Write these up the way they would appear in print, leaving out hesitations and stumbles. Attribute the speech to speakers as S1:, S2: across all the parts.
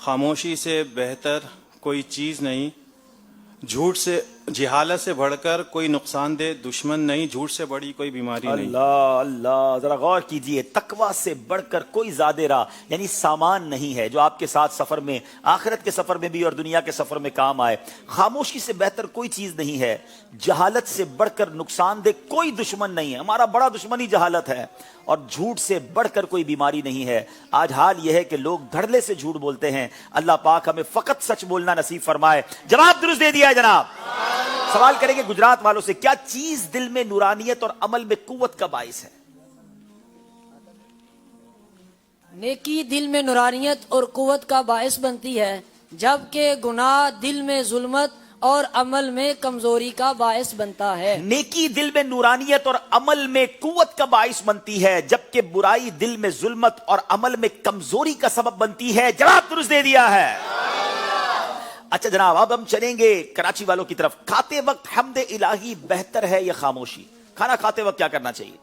S1: خاموشی سے بہتر کوئی چیز نہیں، جھوٹ سے جہالت سے بڑھ کر کوئی نقصان دہ دشمن نہیں، جھوٹ سے بڑی کوئی بیماری نہیں۔
S2: اللہ اللہ، ذرا غور کیجئے، تقوی سے بڑھ کر کوئی زیادہ راہ یعنی سامان نہیں ہے جو آپ کے ساتھ سفر میں، آخرت کے سفر میں بھی اور دنیا کے سفر میں کام آئے۔ خاموشی سے بہتر کوئی چیز نہیں ہے، جہالت سے بڑھ کر نقصان دہ کوئی دشمن نہیں ہے۔ ہمارا بڑا دشمن ہی جہالت ہے، اور جھوٹ سے بڑھ کر کوئی بیماری نہیں ہے۔ آج حال یہ ہے کہ لوگ دھڑلے سے جھوٹ بولتے ہیں۔ اللہ پاک ہمیں فقط سچ بولنا نصیب فرمائے۔ جواب درست دے دیا ہے جناب۔ سوال کریں گے گجرات والوں سے، کیا چیز دل میں نورانیت اور عمل میں قوت کا باعث ہے؟
S3: نیکی دل میں نورانیت اور قوت کا باعث بنتی ہے، جبکہ گناہ دل میں ظلمت اور عمل میں کمزوری کا باعث بنتا ہے۔
S2: نیکی دل میں نورانیت اور عمل میں قوت کا باعث بنتی ہے، جبکہ برائی دل میں ظلمت اور عمل میں کمزوری کا سبب بنتی ہے۔ جواب درست دے دیا ہے۔ اچھا جناب، اب ہم چلیں گے کراچی والوں کی طرف۔ کھاتے وقت حمد الہی بہتر ہے یا خاموشی؟ کھانا کھاتے وقت کیا کرنا چاہیے؟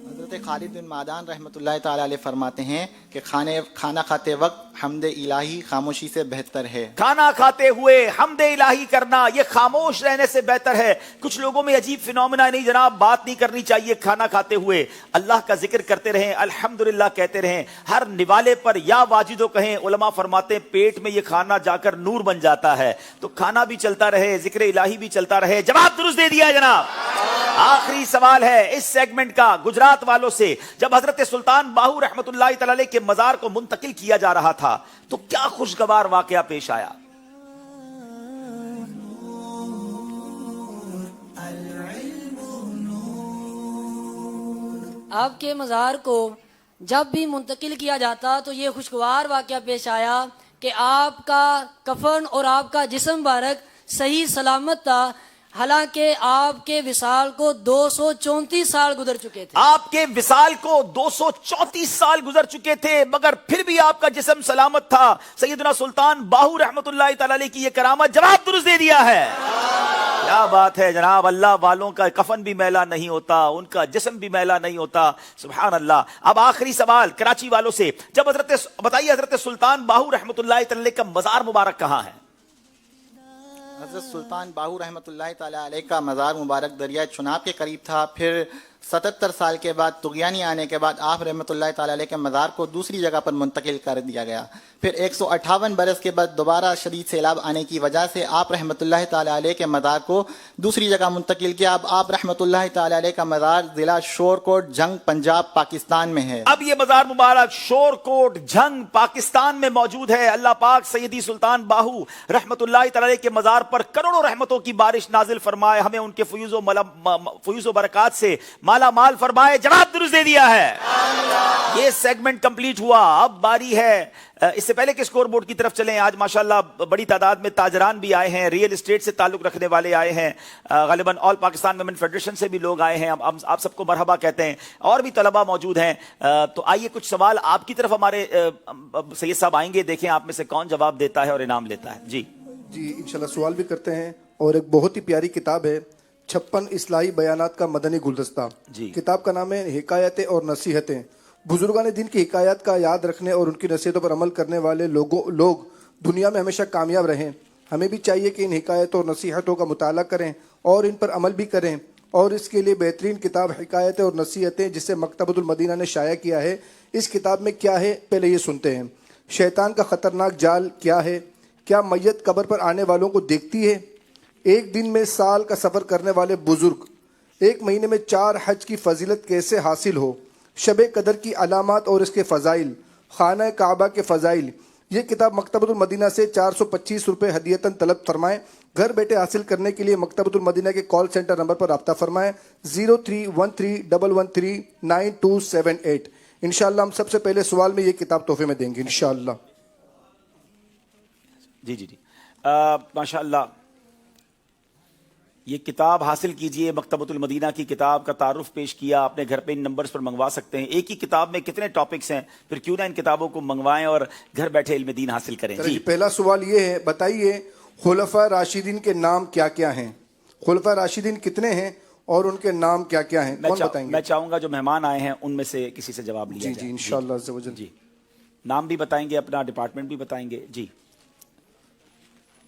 S4: حضرت خالد بن معدان رحمۃ اللہ تعالی علیہ فرماتے ہیں کہ کھانا کھاتے وقت حمد الہی خاموشی سے بہتر ہے۔
S2: کھانا کھاتے ہوئے حمد الہی کرنا یہ خاموش رہنے سے بہتر ہے۔ کچھ لوگوں میں عجیب فینومینا، نہیں جناب بات نہیں کرنی چاہیے، کھانا کھاتے ہوئے اللہ کا ذکر کرتے رہیں، الحمدللہ کہتے رہیں، ہر نوالے پر یا واجدو کہیں۔ علماء فرماتے ہیں پیٹ میں یہ کھانا جا کر نور بن جاتا ہے، تو کھانا بھی چلتا رہے، ذکر الہی بھی چلتا رہے۔ جواب درست دے دیا ہے جناب۔ آخری سوال ہے اس سیگمنٹ کا گجرات والوں سے۔ جب حضرت سلطان باہو رحمت اللہ تعالی علیہ کے مزار کو منتقل کیا جا رہا تھا تو کیا خوشگوار واقعہ پیش آیا؟
S3: آپ کے مزار کو جب بھی منتقل کیا جاتا تو یہ خوشگوار واقعہ پیش آیا کہ آپ کا کفن اور آپ کا جسم مبارک صحیح سلامت تھا، حالانکہ آپ کے وصال کو 234 سال گزر چکے تھے۔
S2: آپ کے وصال کو 234 سال گزر چکے تھے، مگر پھر بھی آپ کا جسم سلامت تھا۔ سیدنا سلطان باہو رحمت اللہ تعالی علیہ کی یہ کرامت۔ جواب درست دے دیا ہے۔ کیا بات ہے جناب، اللہ والوں کا کفن بھی میلا نہیں ہوتا، ان کا جسم بھی میلا نہیں ہوتا، سبحان اللہ۔ اب آخری سوال کراچی والوں سے، جب بتائیے حضرت سلطان باہو رحمت اللہ تعالی علیہ کا مزار مبارک کہاں ہے؟
S4: حضرت سلطان باہو رحمۃ اللہ تعالی علیہ کا مزار مبارک دریائے چناب کے قریب تھا۔ پھر 77 سال کے بعد طغیانی آنے کے بعد آپ رحمۃ اللہ تعالی علیہ کے مزار کو دوسری جگہ پر منتقل کر دیا گیا۔ پھر 158 برس کے بعد دوبارہ شدید سیلاب آنے کی وجہ سے آپ رحمۃ اللہ تعالی علیہ کے مزار کو دوسری جگہ منتقل کیا۔ اب آپ رحمۃ اللہ تعالی علیہ کا مزار ضلع شور کوٹ جھنگ پنجاب پاکستان میں ہے۔
S2: اب یہ مزار مبارک شور کوٹ جھنگ پاکستان میں موجود ہے۔ اللہ پاک سیدی سلطان باہو رحمت اللہ تعالی کے مزار پر کروڑوں رحمتوں کی بارش نازل فرمائے، ہمیں ان کے فیوز و برکات سے مالا مال فرمائے۔ جواب درست دے دیا ہے۔ یہ سیگمنٹ کمپلیٹ ہوا، اب باری ہے اس سے پہلے کہ اسکور بورڈ کی طرف چلیں، آج ماشاءاللہ بڑی تعداد میں تاجران بھی آئے ہیں، ریئل اسٹیٹ سے تعلق رکھنے والے آئے ہیں، غالباً آل پاکستان ویمن فیڈریشن سے بھی لوگ آئے ہیں، آپ سب کو مرحبا کہتے ہیں، اور بھی طلبہ موجود ہیں۔ تو آئیے کچھ سوال آپ کی طرف ہمارے سید صاحب آئیں گے، دیکھیں آپ میں سے کون جواب دیتا ہے اور انعام لیتا ہے۔ جی
S5: انشاءاللہ سوال بھی کرتے ہیں، اور ایک بہت ہی پیاری کتاب ہے 56 اصلاحی بیانات کا مدنی گلدستہ۔
S2: جی
S5: کتاب کا نام ہے حکایتیں اور نصیحتیں۔ بزرگان دین کی حکایات کا یاد رکھنے اور ان کی نصیحتوں پر عمل کرنے والے لوگ دنیا میں ہمیشہ کامیاب رہیں۔ ہمیں بھی چاہیے کہ ان حکایتوں اور نصیحتوں کا مطالعہ کریں اور ان پر عمل بھی کریں، اور اس کے لیے بہترین کتاب حکایتیں اور نصیحتیں جسے مکتبۃ المدینہ نے شائع کیا ہے۔ اس کتاب میں کیا ہے پہلے یہ سنتے ہیں۔ شیطان کا خطرناک جال کیا ہے؟ کیا میت قبر پر آنے والوں کو دیکھتی ہے؟ ایک دن میں سال کا سفر کرنے والے بزرگ، ایک مہینے میں 4 حج کی فضیلت کیسے حاصل ہو، شب قدر کی علامات اور اس کے فضائل، خانہ کعبہ کے فضائل۔ یہ کتاب مکتبۃ المدینہ سے 425 روپے ہدیتاً طلب فرمائیں۔ گھر بیٹھے حاصل کرنے کے لیے مکتبۃ المدینہ کے کال سینٹر نمبر پر رابطہ فرمائیں 0313113928۔ انشاءاللہ ہم سب سے پہلے سوال میں یہ کتاب تحفے میں دیں گے انشاءاللہ۔
S2: جی ماشاءاللہ، یہ کتاب حاصل کیجئے، مکتبۃ المدینہ کی کتاب کا تعارف پیش کیا، اپنے گھر پہ ان نمبرز پر منگوا سکتے ہیں۔ ایک ہی کتاب میں کتنے ٹاپکس ہیں، پھر کیوں نہ ان کتابوں کو منگوائیں اور گھر بیٹھے علم دین حاصل کریں۔ جی
S5: پہلا سوال یہ ہے، بتائیے خلفاء راشدین کے نام کیا کیا ہیں؟ خلفاء راشدین کتنے ہیں اور ان کے نام کیا کیا ہیں؟ کون بتائیں
S2: میں
S5: گے؟
S2: چاہوں گا جو مہمان آئے ہیں ان میں سے کسی سے جواب لیا
S5: جی
S2: جائے.
S5: جی انشاءاللہ عز و جل.
S2: جی نام بھی بتائیں گے, اپنا ڈپارٹمنٹ بھی بتائیں گے. جی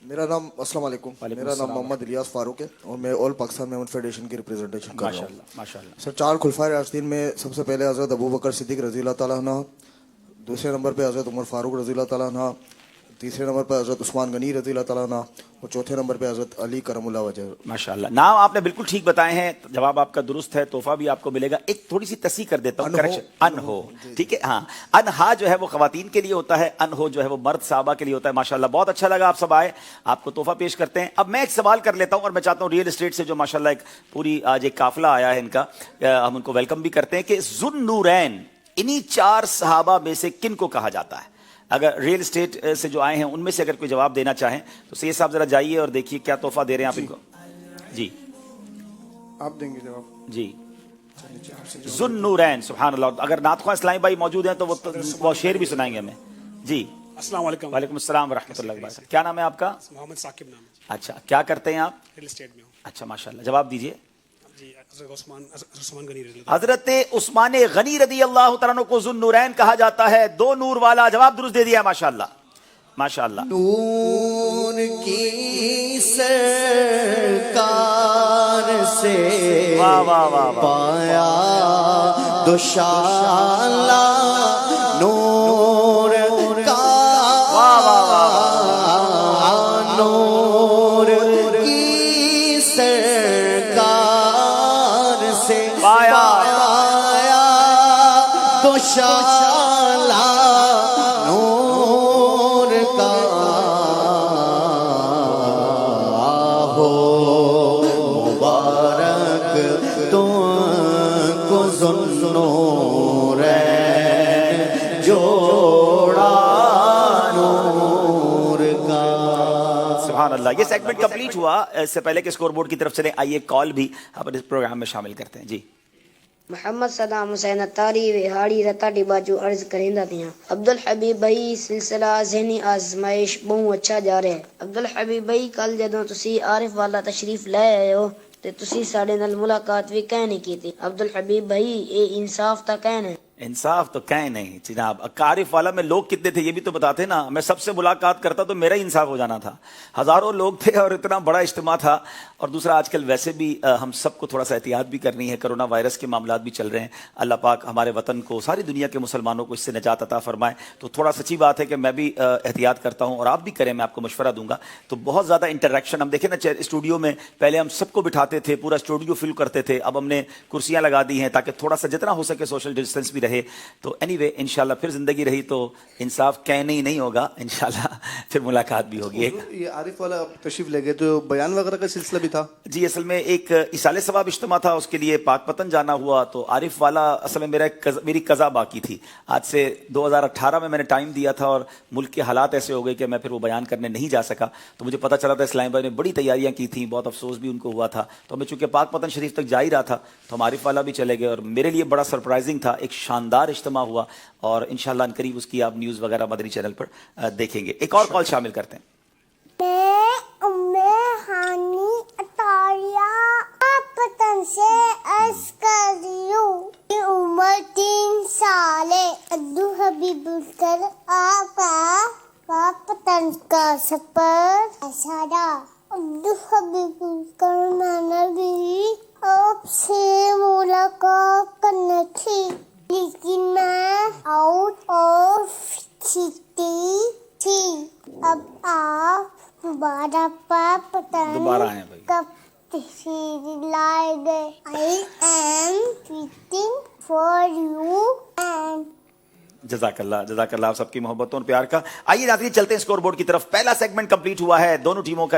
S6: میرا نام السلام علیکم
S2: وعلیکم
S6: میرا نام
S2: السلام.
S6: محمد الیاس فاروق ہے اور میں آل پاکستان میں فیڈریشن کی ریپرزنٹیشن کر رہا
S2: ماشاء
S6: ہوں.
S2: اللہ ماشاء اللہ.
S6: سر 4 خلفائے راشدین میں سب سے پہلے حضرت ابو بکر صدیق رضی اللہ تعالیٰ عنہ, دوسرے نمبر پہ حضرت عمر فاروق رضی اللہ تعالیٰ عنہ, تیسرے نمبر پہ حضرت عثمان غنی رضی اللہ تعالیٰ عنہ اور چوتھے نمبر پہ حضرت علی کرم اللہ وجہ.
S2: ماشاء اللہ. نام آپ نے بالکل ٹھیک بتائے ہیں, جواب آپ کا درست ہے, تحفہ بھی آپ کو ملے گا. ایک تھوڑی سی تصحیح کر دیتا ہوں,
S6: انہو.
S2: کریکشن, انہو, ٹھیک ہے. ہاں, انہا جو ہے وہ خواتین کے لیے ہوتا ہے, انہو جو ہے وہ مرد صحابہ کے لیے ہوتا ہے. ماشاءاللہ بہت اچھا لگا, آپ سب آئے, آپ کو تحفہ پیش کرتے ہیں. اب میں ایک سوال کر لیتا ہوں, اور میں چاہتا ہوں ریئل اسٹیٹ سے جو ماشاءاللہ ایک پوری آج ایک قافلہ آیا ہے ان کا, ہم ان کو ویلکم بھی کرتے ہیں, کہ ذو نورین انہی 4 صحابہ میں سے کن کو کہا جاتا ہے؟ اگر ریئل اسٹیٹ سے جو آئے ہیں ان میں سے اگر کوئی جواب دینا چاہیں تو سید صاحب ذرا جائیے اور دیکھیے کیا تحفہ دے رہے ہیں آپ ان کو. جی
S5: آپ دیں گے جواب؟
S2: جی ذو نورین, سبحان اللہ. اگر نعت خواں اسلامی بھائی موجود ہیں تو وہ شعر بھی سنائیں گے ہمیں. جی
S7: السلام علیکم.
S2: وعلیکم السلام ورحمۃ اللہ وبرکاتہ. کیا نام ہے آپ کا؟
S7: محمد ثاقب نام ہے.
S2: اچھا, کیا کرتے ہیں آپ؟
S7: ریل اسٹیٹ میں ہوں.
S2: اچھا ماشاء اللہ, جواب دیجیے.
S7: جی عثمان غنی رضی اللہ
S2: حضرت عثمان غنی رضی اللہ تعالیٰ عنہ کو ذو نورین کہا جاتا ہے, 2 نور والا. جواب درست دے دیا ہے ماشاء اللہ ماشاء اللہ.
S8: نور کی سرکار سے
S2: واہ واہ واہ واہ.
S8: پایا دوشالہ نور کا,
S2: واہ واہ واہ.
S8: نور کی سرکار سے
S2: پایا
S8: دوشالہ نور کا. ہو مبارک تم کو ذو نورین جوڑا نور کا.
S2: سبحان اللہ. یہ سیگمنٹ کمپلیٹ ہوا. اس سے پہلے کہ اسکور بورڈ کی طرف چلیں, آئیے کال بھی اپنے اس پروگرام میں شامل کرتے ہیں. جی
S9: محمد صدام حسین اتاری وہاڑی رتاٹی باجو عرض کرندہ دیا. عبدالحبیب بھائی سلسلہ ذہنی آزمائش بہت اچھا جا رہا ہے. عبدالحبیب بھائی کل جدوں تسی عارف والا تشریف لے آئے ہو تے تسی ساڑے نال ملاقات بھی کہنے کی تھی. عبدالحبیب بھائی اے انصاف تا کہنے.
S2: انصاف تو کہیں نہیں جناب. عارف والا میں لوگ کتنے تھے یہ بھی تو بتاتے نا. میں سب سے ملاقات کرتا تو میرا ہی انصاف ہو جانا تھا. ہزاروں لوگ تھے اور اتنا بڑا اجتماع تھا. اور دوسرا آج کل ویسے بھی ہم سب کو تھوڑا سا احتیاط بھی کرنی ہے. کرونا وائرس کے معاملات بھی چل رہے ہیں. اللہ پاک ہمارے وطن کو, ساری دنیا کے مسلمانوں کو اس سے نجات عطا فرمائے. تو تھوڑا سچی بات ہے کہ میں بھی احتیاط کرتا ہوں اور آپ بھی کریں, میں آپ کو مشورہ دوں گا. تو بہت زیادہ انٹریکشن ہم دیکھیں نا اسٹوڈیو میں, پہلے ہم سب کو بٹھاتے تھے, پورا اسٹوڈیو فل کرتے تھے. اب ہم نے کرسیاں لگا دی ہیں تاکہ تھوڑا سا جتنا ہو سکے سوشل ڈسٹینس بھی رہے. تو اینی وے انشاءاللہ پھر زندگی رہی تو انصاف کہنے ہی نہیں ہوگا, انشاءاللہ پھر ملاقات بھی ہوگی.
S5: یہ عارف والا تشریف لے گئے تو بیان وغیرہ کا سلسلہ بھی تھا؟
S2: جی اصل میں ایک اصال ثواب اجتماع تھا, اس کے لیے پاک پتن جانا ہوا. تو عارف والا اصل میں میری قضا باقی تھی. آج سے 2018 میں نے ٹائم دیا تھا اور ملک کے حالات ایسے ہو گئے کہ میں پھر وہ بیان کرنے نہیں جا سکا. تو مجھے پتہ چلا تھا اسلام بھائی نے بڑی تیاریاں کی تھیں, بہت افسوس بھی ان کو ہوا تھا. تو میں چونکہ پاک پتن شریف تک جا ہی رہا تھا تو ہم عارف والا بھی چلے گئے, اور میرے لیے بڑا سرپرائزنگ تھا. ایک شاندار اجتماع ہوا اور انشاءاللہ قریب اس کی آپ نیوز وغیرہ مدنی چینل پر دیکھیں گے. ایک اور کال شامل کرتے ہیں.
S10: میں ہانی اطاریہ پتن سے عرض کر رہی ہوں. عمر 3 سال ہے. ابو حبیب کر آپ کا پتن کا سفر سارا. ابو حبیب کر میں نے بھی آپ سے ملاقات کرنی تھی لیکن میں آؤٹ آف سٹی تھی. اب آپ دوبارہ پتن
S2: دوبارہ آئے بھائی.
S10: کب تشریف لائے گئے. I am waiting for you and
S2: جزاک اللہ آپ سب کی محبتوں اور پیار کا. آئیے ناظرین چلتے ہیں اسکور بورڈ کی طرف. پہلا سیگمنٹ کمپلیٹ ہوا ہے. دونوں ٹیموں کا